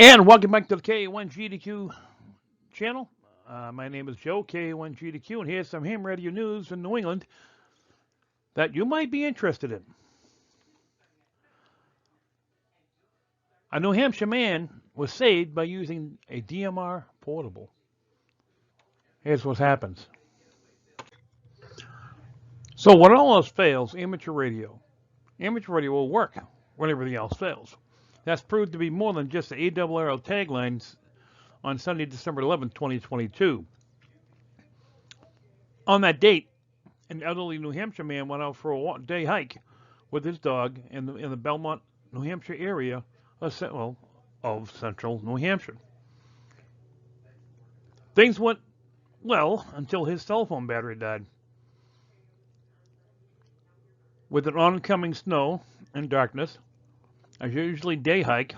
And welcome back to the KA1GDQ channel. My name is Joe, KA1GDQ, and here's some ham radio news in New England that you might be interested in. A New Hampshire man was saved by using a DMR portable. Here's what happens. So when all else fails, amateur radio will work when everything else fails. That's proved to be more than just the ARRL taglines on Sunday, December 11th, 2022. On that date, an elderly New Hampshire man went out for a day hike with his dog in the Belmont, New Hampshire area of central New Hampshire. Things went well until his cell phone battery died. With an oncoming snow and darkness, a usually day hike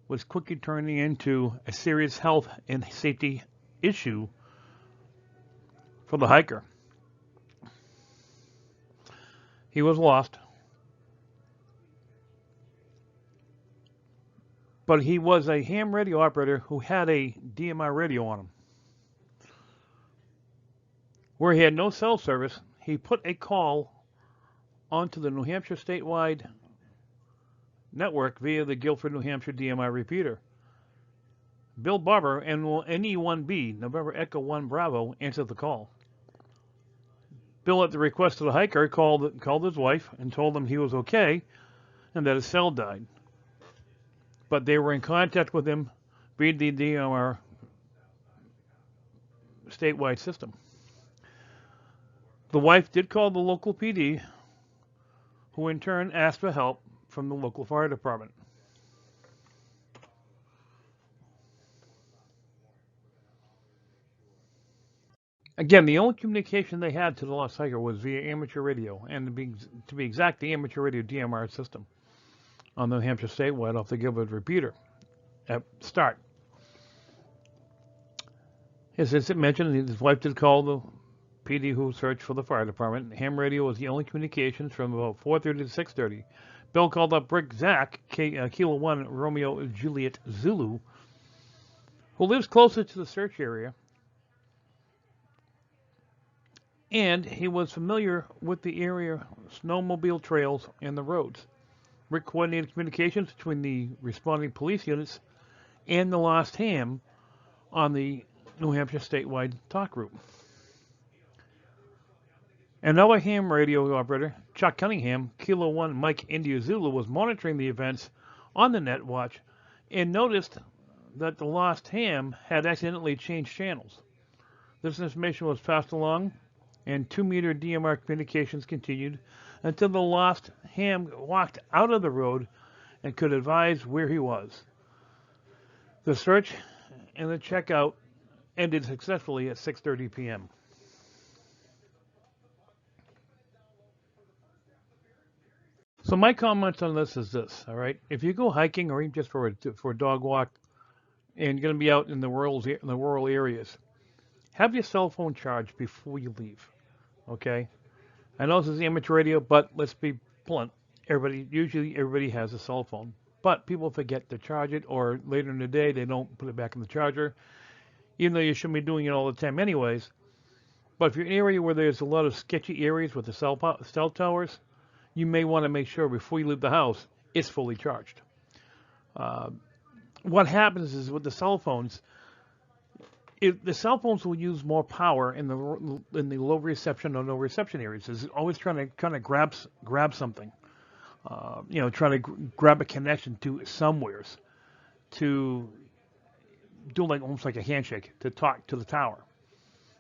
was quickly turning into a serious health and safety issue for the hiker. He was lost, but he was a ham radio operator who had a DMR radio on him. Where he had no cell service, he put a call onto the New Hampshire Statewide network via the Guilford, New Hampshire DMR repeater. Bill Barber, NE1B, November Echo 1 Bravo, answered the call. Bill, at the request of the hiker, called his wife and told him he was okay and that his cell died. But they were in contact with him via the DMR statewide system. The wife did call the local PD, who in turn asked for help from the local fire department. Again, the only communication they had to the lost hiker was via amateur radio, and to be exact, the amateur radio DMR system on the New Hampshire statewide off the Guilford repeater at start. As it mentioned, his wife did call the PD who searched for the fire department. Ham radio was the only communications from about 4:30 to 6:30. Bill called up Brick Zach, Kilo 1 Romeo Juliet Zulu, who lives closer to the search area, and he was familiar with the area snowmobile trails and the roads. Rick coordinated communications between the responding police units and the lost ham on the New Hampshire Statewide Talkgroup. Another ham radio operator, Chuck Cunningham, Kilo 1 Mike India Zulu, was monitoring the events on the net watch and noticed that the lost ham had accidentally changed channels. This information was passed along, and 2-meter DMR communications continued until the lost ham walked out of the road and could advise where he was. The search and the checkout ended successfully at 6:30 p.m. So my comments on this is this, all right? If you go hiking or even just for a dog walk and you're going to be out in the rural areas, have your cell phone charged before you leave, okay? I know this is amateur radio, but let's be blunt. Usually everybody has a cell phone, but people forget to charge it, or later in the day they don't put it back in the charger, even though you shouldn't be doing it all the time anyways. But if you're in an area where there's a lot of sketchy areas with the cell towers, you may want to make sure before you leave the house it's fully charged. What happens is with the cell phones, the cell phones will use more power in the low reception or no reception areas. It's always trying to kind of grab something, trying to grab a connection to somewheres, to do almost like a handshake to talk to the tower.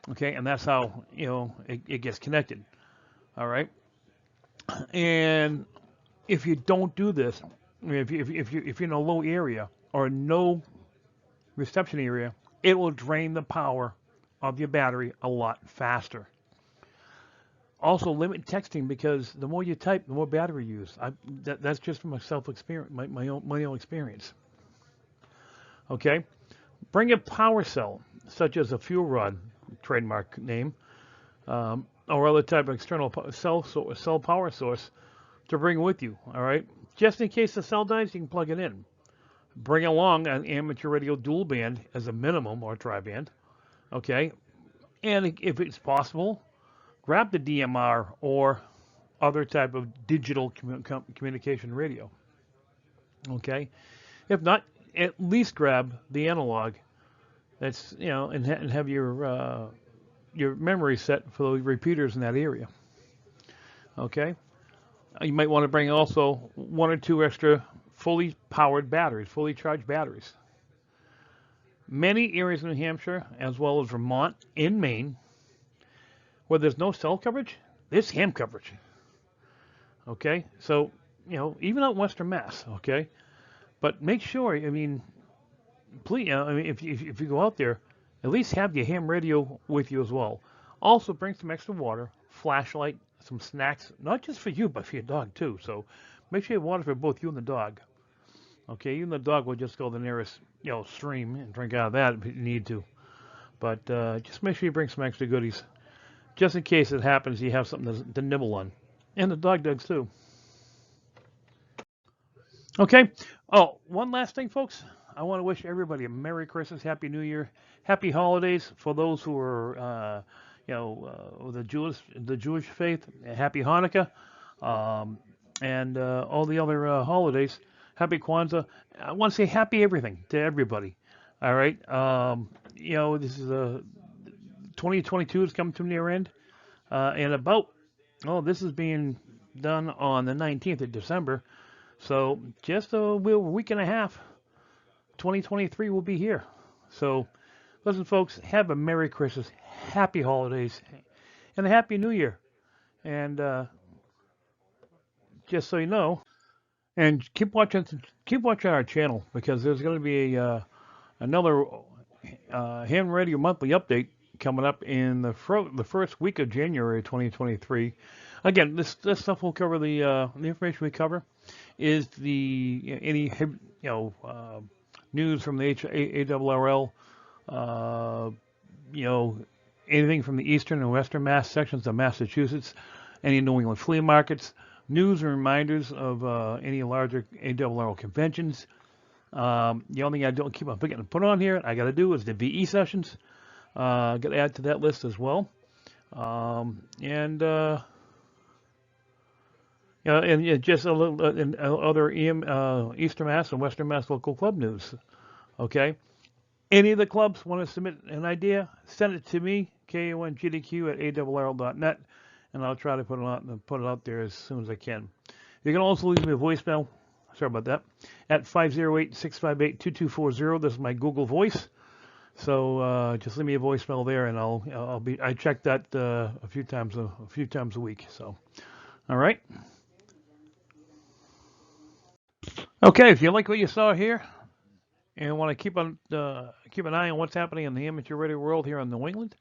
Okay, and that's how it gets connected. All right, and if you don't do this, if you're in a low area or no reception area, it will drain the power of your battery a lot faster. Also, limit texting, because the more you type, the more battery you use. That's just from my own experience. Okay, bring a power cell, such as a fuel rod, trademark name, or other type of external cell power source to bring with you. All right, just in case the cell dies, you can plug it in. Bring along an amateur radio dual band as a minimum or tri-band, okay? And if it's possible, grab the DMR or other type of digital communication radio, okay? If not, at least grab the analog. That's, you know, and have your memory set for the repeaters in that area, okay? You might want to bring also one or two extra fully powered batteries, fully charged batteries. Many areas in New Hampshire, as well as Vermont and Maine, where there's no cell coverage, there's ham coverage. Okay, so, you know, even out in Western Mass, okay? But make sure, I mean, please, I mean, if you go out there, at least have your ham radio with you as well. Also, bring some extra water, flashlight, some snacks, not just for you, but for your dog too. So make sure you have water for both you and the dog. Okay, you and the dog will just go to the nearest, you know, stream and drink out of that if you need to. But just make sure you bring some extra goodies, just in case it happens you have something to nibble on. And the dog does too. Okay. Oh, one last thing, folks. I want to wish everybody a Merry Christmas, Happy New Year, Happy Holidays for those who are, you know, the Jewish faith. Happy Hanukkah, and all the other holidays. Happy Kwanzaa. I want to say happy everything to everybody. All right. You know, this is 2022 is coming to near end, and this is being done on the 19th of December. So just a week and a half, 2023 will be here. So listen, folks, have a Merry Christmas, Happy Holidays, and a Happy New Year. And just so you know, and keep watching our channel, because there's going to be another Ham Radio Monthly update coming up in the first week of January 2023. Again, this stuff will cover the information we cover is any news from the ARRL, you know, anything from the eastern and western Mass sections of Massachusetts, any New England flea markets, news and reminders of any larger ARRL conventions. The only thing I don't keep on forgetting to put on here, I got to do, is the VE sessions. Got to add to that list as well. And just a little other Eastern Mass and Western Mass local club news. Okay. Any of the clubs want to submit an idea, send it to me, KA1GDQ at ARRL.net, and I'll try to put it out there as soon as I can. You can also leave me a voicemail. Sorry about that. At 508-658-2240. This is my Google Voice. So just leave me a voicemail there, and I check that a few times a week. So, all right. Okay, if you like what you saw here and want to keep an eye on what's happening in the amateur radio world here in New England,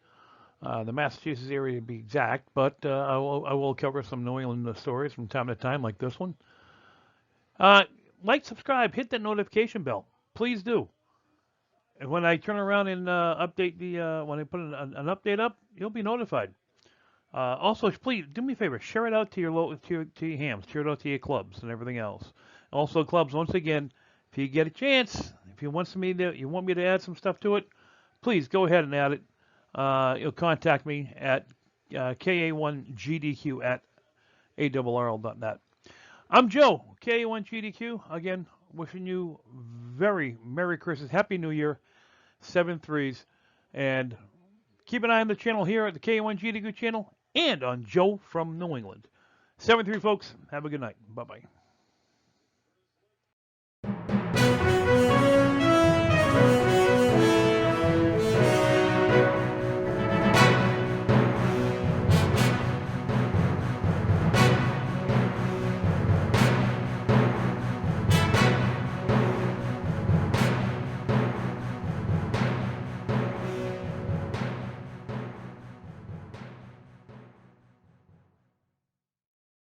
the Massachusetts area to be exact, but I will cover some New England stories from time to time, like this one. Like, subscribe, hit that notification bell. Please do. And when I turn around and update when I put an update up, you'll be notified. Also, please do me a favor, share it out to your hams, share it out to your clubs and everything else. Also, clubs, once again, if you get a chance, if you want me to add some stuff to it, please go ahead and add it. You'll contact me at KA1GDQ at ARRL.net. I'm Joe, KA1GDQ. Again, wishing you very Merry Christmas, Happy New Year, 7-3s, and keep an eye on the channel here at the KA1GDQ channel and on Joe from New England. 7-3, folks. Have a good night. Bye-bye.